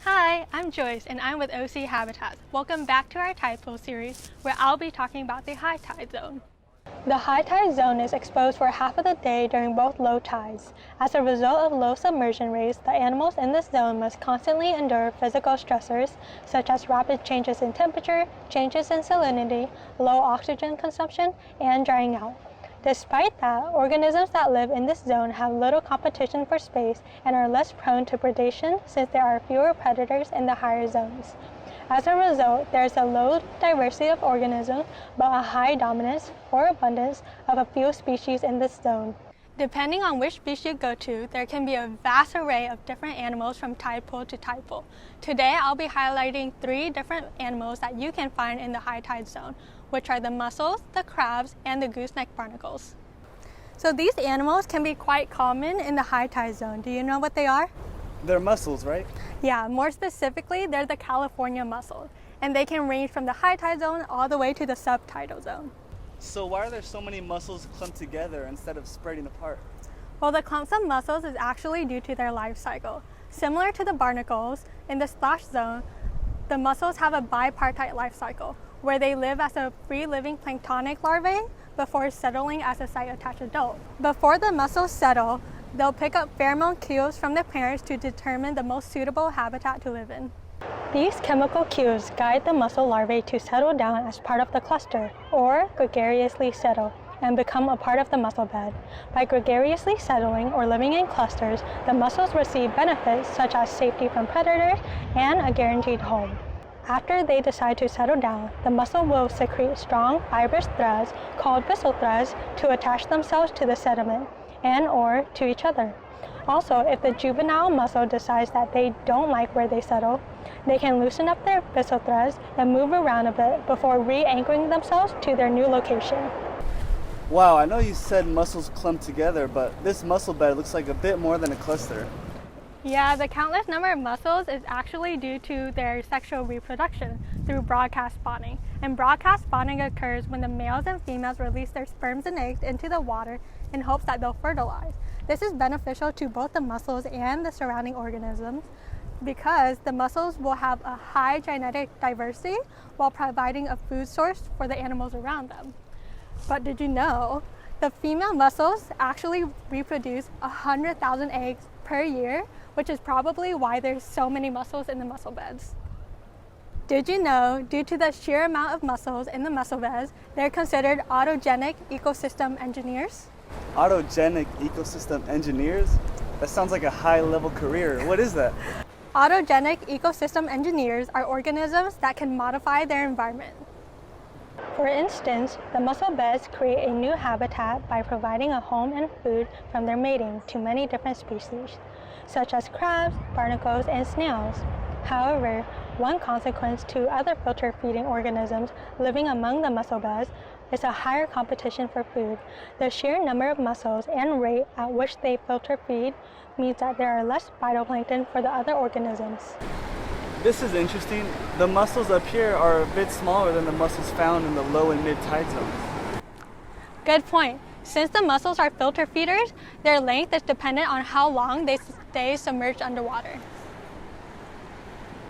Hi, I'm Joyce and I'm with OC Habitats. Welcome back to our tide pool series where I'll be talking about the high tide zone. The high tide zone is exposed for half of the day during both low tides. As a result of low submersion rates, the animals in this zone must constantly endure physical stressors such as rapid changes in temperature, changes in salinity, low oxygen consumption, and drying out. Despite that, organisms that live in this zone have little competition for space and are less prone to predation since there are fewer predators in the higher zones. As a result, there is a low diversity of organisms, but a high dominance or abundance of a few species in this zone. Depending on which beach you go to, there can be a vast array of different animals from tide pool to tide pool. Today, I'll be highlighting 3 different animals that you can find in the high tide zone, which are the mussels, the crabs, and the gooseneck barnacles. So these animals can be quite common in the high tide zone. Do you know what they are? They're mussels, right? Yeah, more specifically, they're the California mussel, and they can range from the high tide zone all the way to the subtidal zone. So why are there so many mussels clumped together instead of spreading apart? Well, the clumps of mussels is actually due to their life cycle. Similar to the barnacles, in the splash zone, the mussels have a bipartite life cycle, where they live as a free-living planktonic larvae before settling as a site-attached adult. Before the mussels settle, they'll pick up pheromone cues from their parents to determine the most suitable habitat to live in. These chemical cues guide the mussel larvae to settle down as part of the cluster, or gregariously settle, and become a part of the mussel bed. By gregariously settling or living in clusters, the mussels receive benefits such as safety from predators and a guaranteed home. After they decide to settle down, the mussel will secrete strong fibrous threads called byssal threads to attach themselves to the sediment and or to each other. Also, if the juvenile mussel decides that they don't like where they settle, they can loosen up their byssal threads and move around a bit before re-anchoring themselves to their new location. Wow, I know you said mussels clumped together, but this mussel bed looks like a bit more than a cluster. Yeah, the countless number of mussels is actually due to their sexual reproduction through broadcast spawning. And broadcast spawning occurs when the males and females release their sperms and eggs into the water in hopes that they'll fertilize. This is beneficial to both the mussels and the surrounding organisms because the mussels will have a high genetic diversity while providing a food source for the animals around them. But did you know the female mussels actually reproduce 100,000 eggs per year, which is probably why there's so many mussels in the mussel beds. Did you know, due to the sheer amount of mussels in the mussel beds, they're considered autogenic ecosystem engineers? Autogenic ecosystem engineers? That sounds like a high-level career. What is that? Autogenic ecosystem engineers are organisms that can modify their environment. For instance, the mussel beds create a new habitat by providing a home and food from their mating to many different species, such as crabs, barnacles, and snails. However, one consequence to other filter-feeding organisms living among the mussel beds is a higher competition for food. The sheer number of mussels and rate at which they filter feed means that there are less phytoplankton for the other organisms. This is interesting. The mussels up here are a bit smaller than the mussels found in the low and mid tide zones. Good point. Since the mussels are filter feeders, their length is dependent on how long they stay submerged underwater.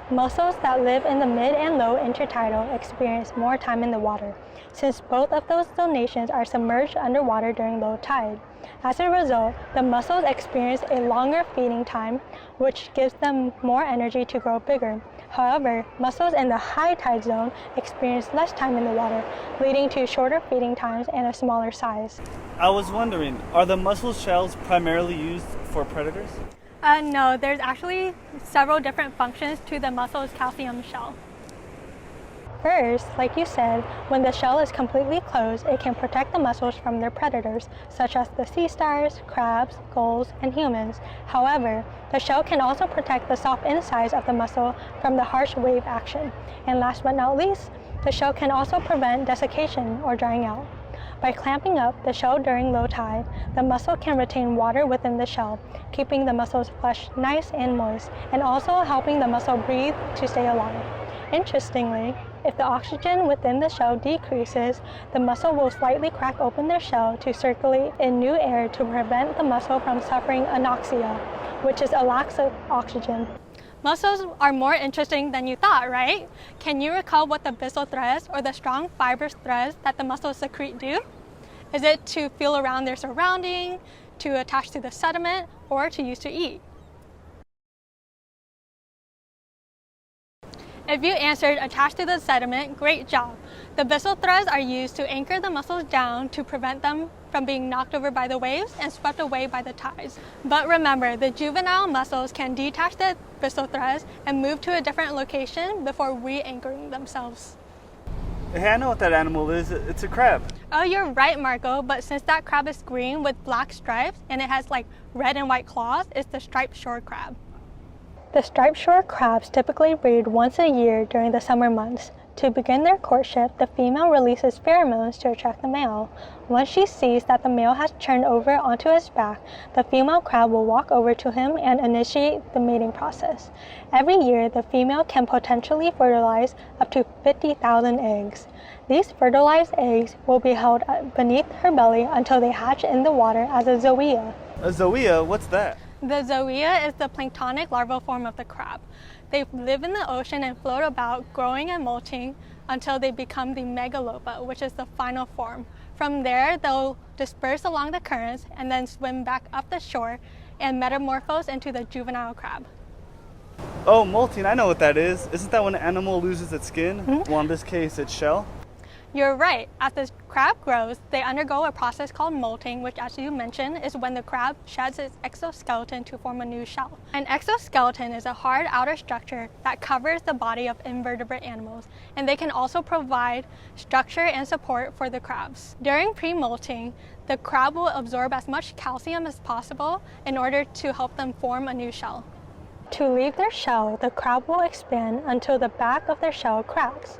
Mussels that live in the mid and low intertidal experience more time in the water, since both of those zonations are submerged underwater during low tide. As a result, the mussels experience a longer feeding time, which gives them more energy to grow bigger. However, mussels in the high tide zone experience less time in the water, leading to shorter feeding times and a smaller size. I was wondering, are the mussel shells primarily used for predators? No, there's actually several different functions to the mussel's calcium shell. First, like you said, when the shell is completely closed, it can protect the mussels from their predators, such as the sea stars, crabs, gulls, and humans. However, the shell can also protect the soft insides of the mussel from the harsh wave action. And last but not least, the shell can also prevent desiccation or drying out. By clamping up the shell during low tide, the mussel can retain water within the shell, keeping the mussel's flesh nice and moist, and also helping the mussel breathe to stay alive. Interestingly, if the oxygen within the shell decreases, the mussel will slightly crack open their shell to circulate in new air to prevent the mussel from suffering anoxia, which is a lack of oxygen. Muscles are more interesting than you thought, right? Can you recall what the basal threads or the strong fibrous threads that the muscles secrete do? Is it to feel around their surrounding, to attach to the sediment, or to use to eat? If you answered attached to the sediment, great job. The basal threads are used to anchor the muscles down to prevent them from being knocked over by the waves and swept away by the tides. But remember, the juvenile muscles can detach the basal threads and move to a different location before re-anchoring themselves. Hey, I know what that animal is. It's a crab. Oh, you're right, Marco, but since that crab is green with black stripes and it has like red and white claws, it's the striped shore crab. The striped shore crabs typically breed once a year during the summer months. To begin their courtship, the female releases pheromones to attract the male. Once she sees that the male has turned over onto his back, the female crab will walk over to him and initiate the mating process. Every year, the female can potentially fertilize up to 50,000 eggs. These fertilized eggs will be held beneath her belly until they hatch in the water as a zoea. A zoea? What's that? The zoea is the planktonic larval form of the crab. They live in the ocean and float about, growing and molting until they become the megalopa, which is the final form. From there, they'll disperse along the currents and then swim back up the shore and metamorphose into the juvenile crab. Oh, molting, I know what that is. Isn't that when an animal loses its skin? Well, in this case, its shell? You're right. As the crab grows, they undergo a process called molting, which, as you mentioned, is when the crab sheds its exoskeleton to form a new shell. An exoskeleton is a hard outer structure that covers the body of invertebrate animals, and they can also provide structure and support for the crabs. During pre-molting, the crab will absorb as much calcium as possible in order to help them form a new shell. To leave their shell, the crab will expand until the back of their shell cracks.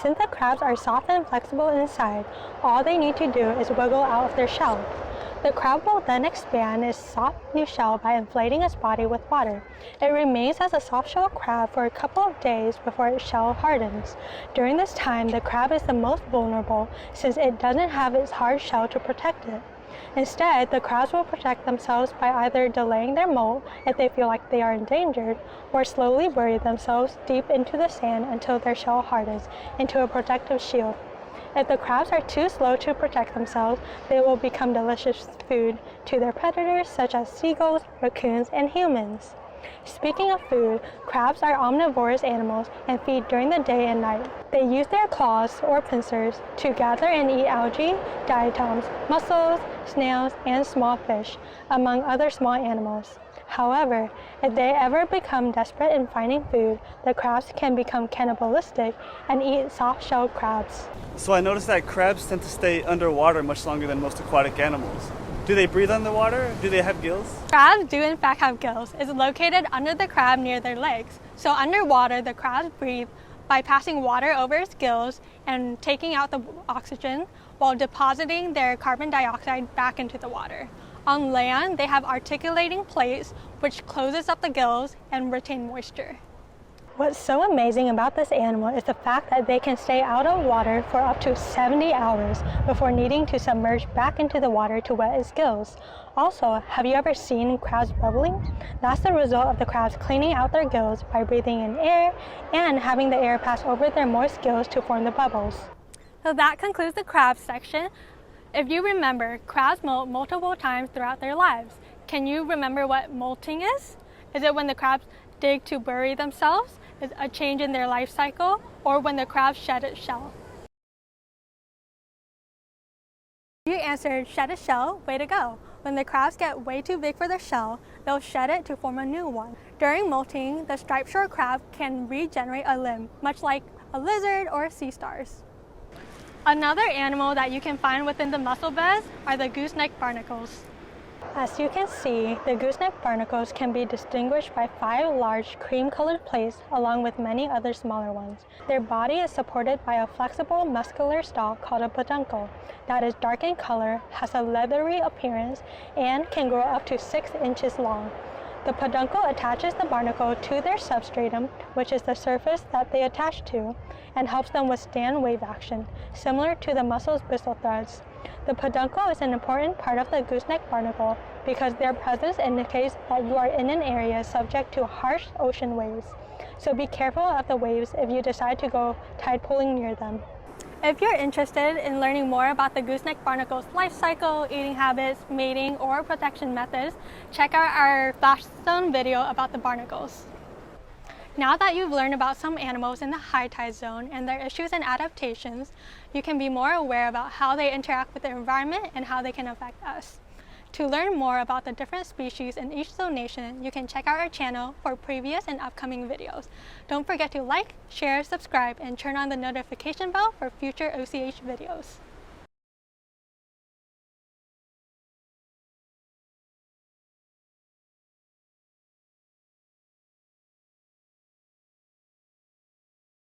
Since the crabs are soft and flexible inside, all they need to do is wiggle out of their shell. The crab will then expand its soft new shell by inflating its body with water. It remains as a soft-shell crab for a couple of days before its shell hardens. During this time, the crab is the most vulnerable since it doesn't have its hard shell to protect it. Instead, the crabs will protect themselves by either delaying their molt if they feel like they are endangered, or slowly bury themselves deep into the sand until their shell hardens into a protective shield. If the crabs are too slow to protect themselves, they will become delicious food to their predators such as seagulls, raccoons, and humans. Speaking of food, crabs are omnivorous animals and feed during the day and night. They use their claws or pincers to gather and eat algae, diatoms, mussels, snails, and small fish, among other small animals. However, if they ever become desperate in finding food, the crabs can become cannibalistic and eat soft-shelled crabs. So I noticed that crabs tend to stay underwater much longer than most aquatic animals. Do they breathe underwater? Do they have gills? Crabs do in fact have gills. It's located under the crab near their legs. So underwater, the crabs breathe by passing water over its gills and taking out the oxygen while depositing their carbon dioxide back into the water. On land, they have articulating plates which closes up the gills and retain moisture. What's so amazing about this animal is the fact that they can stay out of water for up to 70 hours before needing to submerge back into the water to wet its gills. Also, have you ever seen crabs bubbling? That's the result of the crabs cleaning out their gills by breathing in air and having the air pass over their moist gills to form the bubbles. So that concludes the crab section. If you remember, crabs molt multiple times throughout their lives. Can you remember what molting is? Is it when the crabs dig to bury themselves? Is a change in their life cycle, or when the crab shed its shell? You answered shed its shell, way to go. When the crabs get way too big for their shell, they'll shed it to form a new one. During molting, the striped shore crab can regenerate a limb, much like a lizard or sea stars. Another animal that you can find within the mussel beds are the gooseneck barnacles. As you can see, the gooseneck barnacles can be distinguished by 5 large cream-colored plates along with many other smaller ones. Their body is supported by a flexible muscular stalk called a peduncle that is dark in color, has a leathery appearance, and can grow up to 6 inches long. The peduncle attaches the barnacle to their substratum, which is the surface that they attach to, and helps them withstand wave action, similar to the mussel's basal threads. The peduncle is an important part of the gooseneck barnacle because their presence indicates that you are in an area subject to harsh ocean waves. So be careful of the waves if you decide to go tide pooling near them. If you're interested in learning more about the gooseneck barnacle's life cycle, eating habits, mating, or protection methods, check out our Flash Zone video about the barnacles. Now that you've learned about some animals in the high tide zone and their issues and adaptations, you can be more aware about how they interact with their environment and how they can affect us. To learn more about the different species in each zonation, you can check out our channel for previous and upcoming videos. Don't forget to like, share, subscribe, and turn on the notification bell for future OCH videos.